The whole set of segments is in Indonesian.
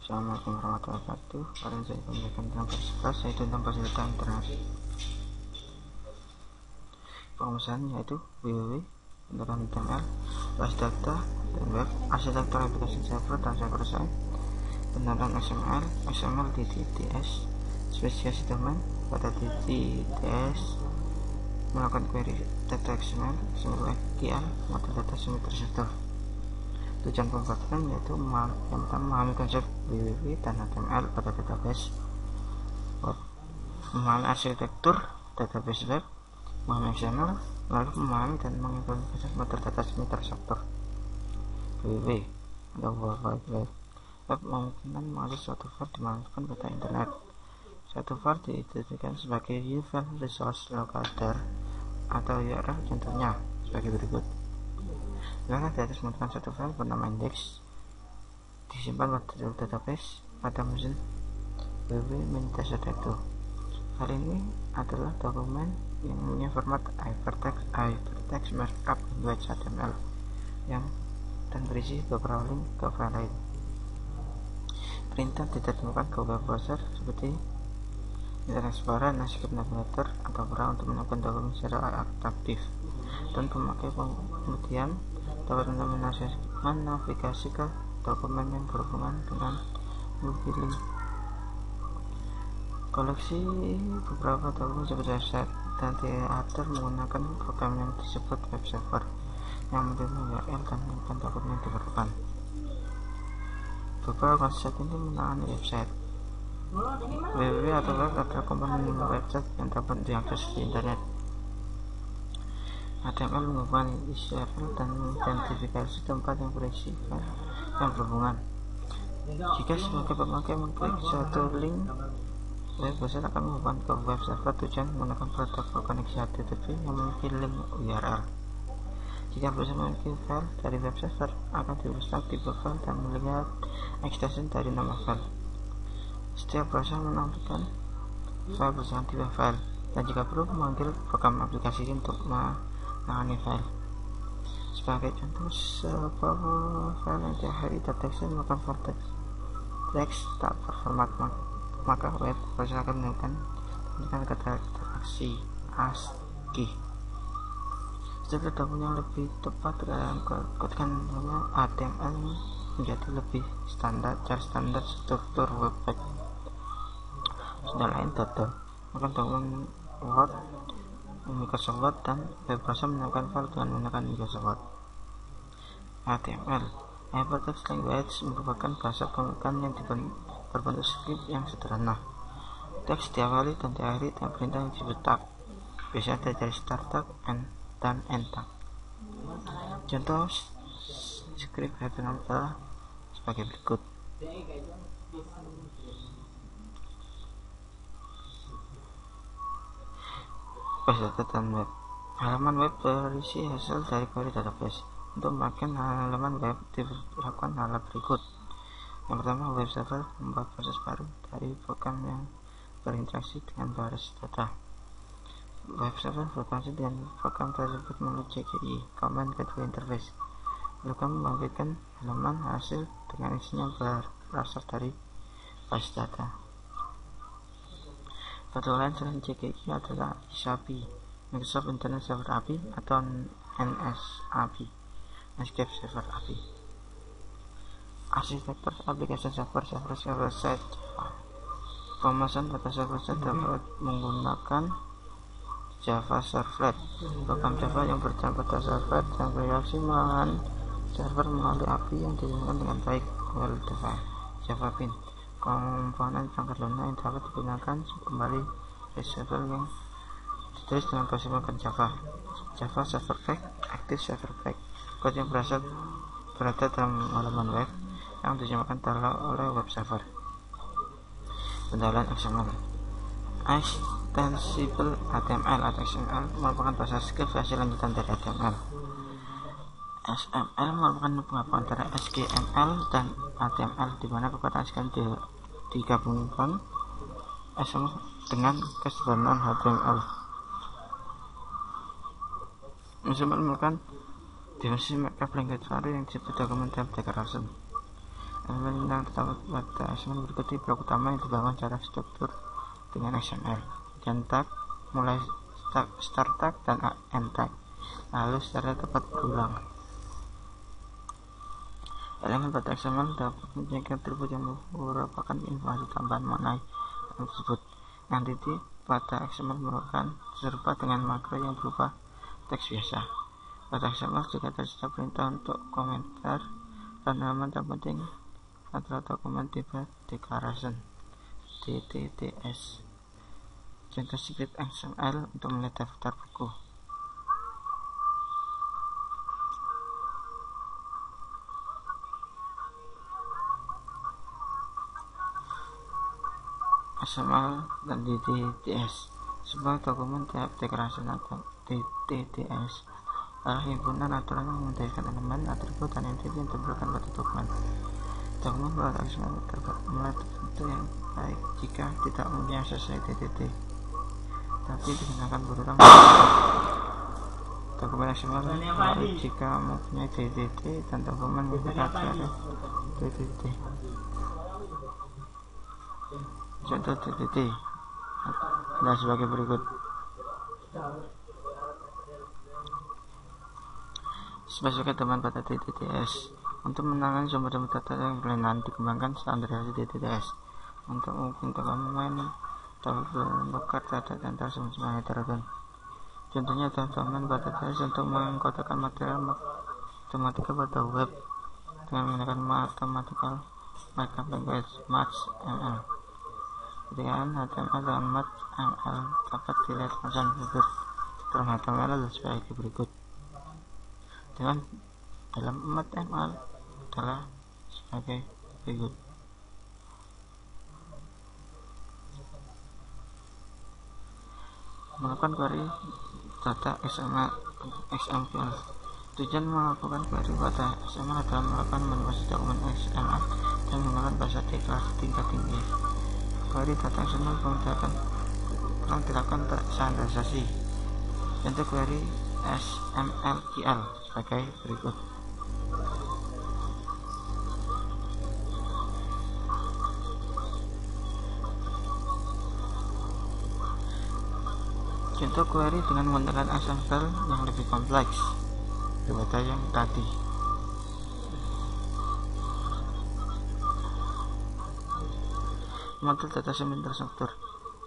Assalamualaikum warahmatullahi wabarakatuh. Kalian saya memberikan tentang fasilitas yaitu tentang fasilitas internet. Pemesanan yaitu www.html, basis data dan web, arsitektur aplikasi server dan server side, penerapan XML di TTS, spesifikasi domain pada TTS, melakukan query data XML, SQL, model data semi-terstruktur. Tujuan pembuatan yaitu yang pertama memahami konsep WWW dan HTML pada database web, memahami arsitektur database web, memahami XML, lalu memahami dan mengimplementasikan model data semi-terstruktur. WWW atau World Wide Web memungkinkan mengakses suatu file dimanapun pada internet. Suatu file diidentifikasikan sebagai File Resource Locator atau URL, contohnya sebagai berikut. Silakan di atas menemukan satu file bernama index disimpan pada database pada mesin www.min-data. File ini adalah dokumen yang mempunyai format hypertext markup language HTML dan berisi beberapa link ke file lain. Perintah tidak ditemukan ke web browser seperti Internet Explorer, Netscape Navigator, atau Brave untuk menemukan dokumen secara aktif, dan pemakai kemudian dapat menavigasi ke dokumen yang berhubungan dengan multi-link. Koleksi beberapa dokumen seperti website dan diatur menggunakan program yang disebut web server yang menerima URL dan menyimpan dokumen yang diperlukan. Beberapa konsep ini menangani website. www atau web adalah komponen website yang dapat diakses di internet. HTML menghubungkan isi file dan mengidentifikasi tempat yang berisi file yang berhubungan. Jika sebagai pemakai mengklik suatu link, web browser akan menghubungkan ke web server tujuan menggunakan protokol koneksi HTTP yang memiliki link URL. Jika browser memiliki file dari web server, akan diuruskan tipe file dan melihat extension dari nama file. Setiap browser menampilkan file berdasarkan tipe file, dan jika perlu memanggil program aplikasi untuk menangani file. Sebagai contoh, sebuah file yang diakhiri teks melakukan file teks tak berformat, maka web browser akan menemukan kata aksi ASCII. Setiap dokumen yang lebih tepat dalam kodkan HTML menjadi lebih standar struktur web page. Sudah lain total maka dokumen Word, Microsoft Word, dan web browser menemukan file dengan menggunakan Microsoft Word. HTML Hypertext Language merupakan bahasa pembukaan yang berbentuk script yang sederhana. Teks diawali dan diakhiri dengan perintah yang disebut tag, biasanya dari start tag dan end tag. Contoh script HTML adalah sebagai berikut. Basis data dan web. Halaman web berisi hasil dari query database. Untuk memakai halaman web dilakukan hal berikut. Yang pertama, web server membuat proses baru dari program yang berinteraksi dengan basis data. Web server berinteraksi dengan program tersebut melalui CGI, Command Gateway Interface. Lalu kami membangkitkan halaman hasil dengan isinya berasal dari basis data. Satu lain selain CGI adalah XAPI, Microsoft Internet Server API atau NSAPI, Netscape Server API. Arsitektur aplikasi server side. Pemesanan data server side dapat menggunakan Java Servlet, program Java yang berjalan pada server dan bereaksi melawan server melalui API yang dihubungkan dengan baik. Well-defined Java Bean, komponen perangkat lunak yang dapat digunakan kembali dari server yang ditulis dengan bahasa pemrograman Java Server Pack, Active Server Pack, kode yang berada dalam halaman web yang diterjemahkan oleh web server. Pendahuluan XML. Extensible HTML atau XML merupakan bahasa script versi lanjutan dari HTML. XML merupakan penggabungan antara HTML dan HTML, di mana kekuatan XML digabungkan XML dengan kesederhanaan HTML. XML merupakan dimensi markup language baru yang disebut Document Type Declaration. Tentang terdapat pada XML berikut blok utama yang dibangun secara struktur dengan XML dan tag mulai start tag dan end tag, lalu secara tepat berulang. Elemen pada XML dapat mempunyai atribut yang merupakan informasi tambahan mengenai elemen tersebut. Entity pada XML merupakan serupa dengan makro yang berupa teks biasa. Pada XML juga tersedia perintah untuk komentar dan elemen terpenting adalah dokumen tipe declaration DTDS. Contoh script XML untuk melihat daftar buku. XML dan DTDS. Sebuah dokumen type declaration atau DTDS adalah himpunan aturan yang mendasarkan elemen, atribut, dan entity yang diberikan pada dokumen. Dokumen pada XML mulai tertentu yang baik jika tidak mempunyai akses DTD, tapi digunakan berulang. Dokumen XML baik jika mempunyai DTD dan dokumen memiliki DTD. Contoh DTD adalah sebagai berikut. Sebagai teman pada DTDS, untuk menangani sumber-sumber data yang berlainan dikembangkan standarisasi DTDS. Untuk mungkin dokumen dapat menukar data antara semua heterogen. Contohnya adalah domain pada DTDS untuk mengkodekan material matematika pada web dengan menggunakan mathematical language (MathML). Ketikaan HTML dan mathML dapat dilihat macam berikut. Dalam HTML adalah sebagai berikut. Dengan dalam mathML adalah sebagai berikut. Melakukan query data XML. Tujuan melakukan query pada XML adalah melakukan manipulasi dokumen XML dan menggunakan bahasa deklarasi tingkat tinggi. Query data XML telah dilakukan standarisasi. Contoh query SMLQL sebagai berikut. Contoh query dengan menggunakan XML yang lebih kompleks daripada yang tadi. Model data semi terstruktur.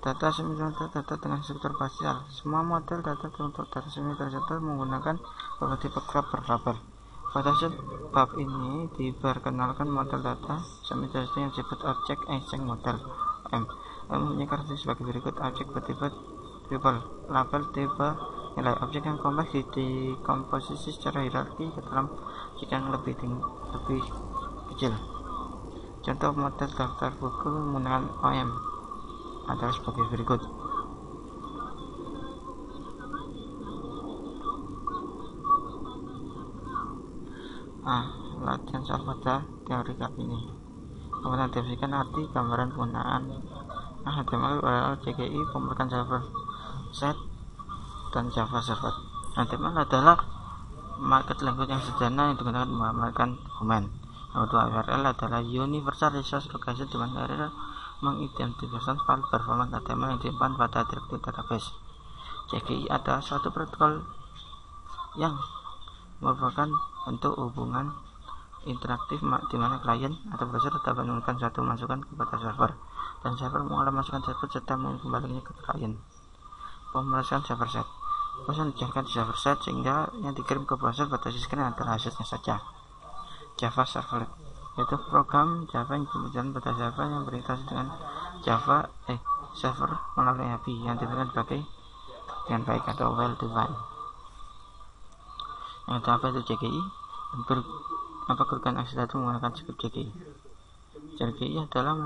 Data semi terstruktur data dengan struktur parsial. Semua model data untuk data semi terstruktur menggunakan beberapa tipe berlabel. Pada bab ini diperkenalkan model data semi terstruktur yang disebut Object Exchange Model (OM). Mempunyai karakteristik sebagai berikut. Objek bertipe triple, label tipe nilai. Objek yang kompleks dikomposisi secara hierarki ke dalam objek yang lebih kecil. Contoh model daftar buku menggunakan OM adalah sebagai berikut. Latihan soal pada teori kali ini. Kemudian definisikan arti gambaran penggunaan HTML, URL, CGI, pembuatan server set, dan Java server. HTML adalah market language yang sederhana yang digunakan menggambarkan dokumen. Kedua, URL adalah Universal Resource Location, di mana URL mengidentifikasi file performance HTML yang disimpan pada directory database. CGI adalah suatu protokol yang merupakan bentuk hubungan interaktif di mana klien atau browser dapat memberikan suatu masukan kepada server, dan server mengolah masukan tersebut serta mengembalikannya ke klien. Pemrosesan server set. Proses dijalankan di server set sehingga yang dikirim ke browser pada screen adalah hasilnya saja. Java Servlet, yaitu program Java yang berjalan pada server yang berintegrasi dengan Java server melalui API yang diberikan dengan baik atau well defined. Yang apa itu CGI? Kerugian akses data menggunakan script CGI. CGI adalah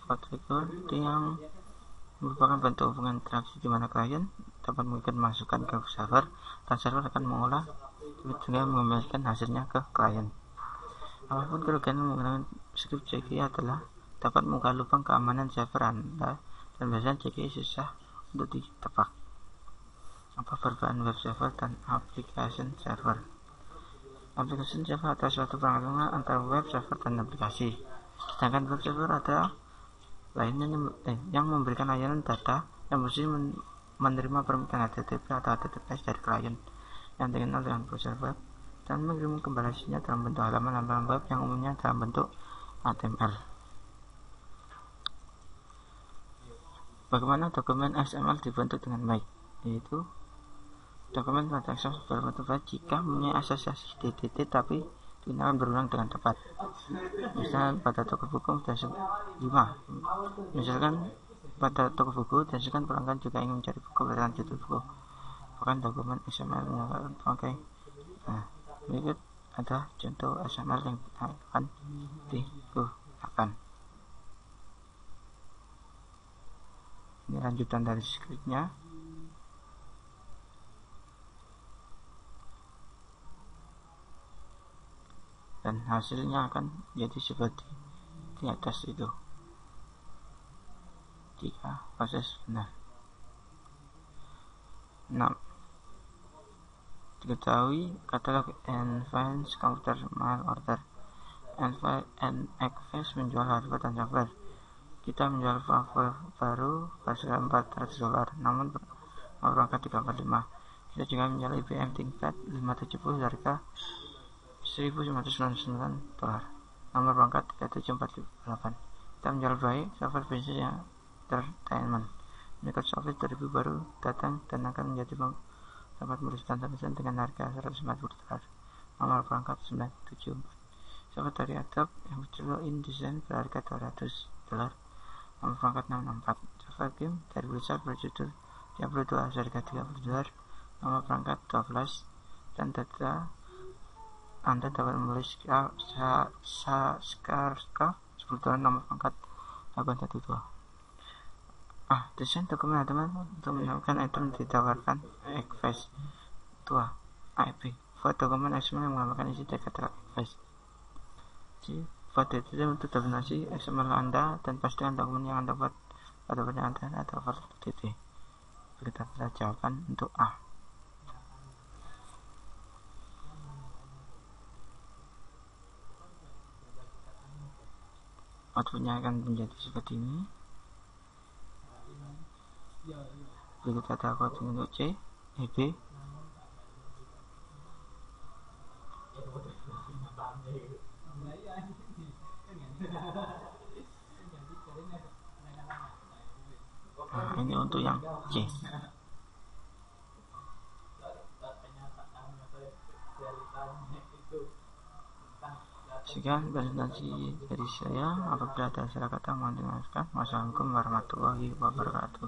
protokol yang merupakan bentuk hubungan interaksi di mana klien dapat memberikan masukan ke server dan server akan mengolah dengan mengembalikan hasilnya ke klien. Apapun kerugian menggunakan script CGI adalah dapat membuka lubang keamanan server Anda, dan biasanya CGI susah untuk ditebak. Apa perbedaan web server dan application server? Application server adalah suatu perangkat lunak antara web server dan aplikasi. Sedangkan web server ada lainnya yang memberikan layanan data yang bersih menerima permintaan HTTP atau HTTPS dari klien yang dikenal dengan browser web dan mengirim kembali hasilnya dalam bentuk halaman web yang umumnya dalam bentuk HTML. Bagaimana dokumen XML dibentuk dengan baik? Yaitu dokumen pada XML berbentuk file jika mempunyai asosiasi DTT tapi digunakan berulang dengan tepat. Misalnya pada toko buku sudah 5. Misalkan pada toko buku dan sekarang pelanggan juga ingin mencari buku berdasarkan judul buku. Bahkan dokumen XML menggunakan pemakai. Berikut ada contoh XML yang akan digunakan. Ini lanjutan dari skripnya. Dan hasilnya akan jadi seperti di atas itu jika proses benar. 6. Diketahui katalog Advance Computer Mail Order NXFS menjual hardware dan software. Kita menjual file baru harga $400, namun berangkat 345. Kita juga menjual IBM ThinkPad 570 harga $1.999, nomor berangkat 3748. Kita menjual baik software bisnis yang entertainment. Microsoft Office 2000 baru datang dan akan menjadi dapat merusak tulisan dengan harga $140, nomor berangkat 974. Software dari Adobe yang berjudul InDesign berharga $200, nomor berangkat 664. Software game dari Blizzard berjudul Diablo 2 harga $30, nomor berangkat 12. Dan data Anda dapat membeli Scarska $10, nomor berangkat 812. Desain dokumen teman untuk menambahkan item ditawarkan XFS 2 AEP. Buat dokumen XML yang menggambarkan isi dari kata XFS. Buat DTT untuk dominasi XML Anda dan pastikan dokumen yang Anda buat pada bagian Anda atau file DTT. Kita pada jawaban untuk A. Outputnya akan menjadi seperti ini. Berikut ada coding untuk C, B. Ini untuk yang C. Sekian presentasi dari saya. Apabila ada salah kata mohon dimaafkan. Wassalamualaikum warahmatullahi wabarakatuh.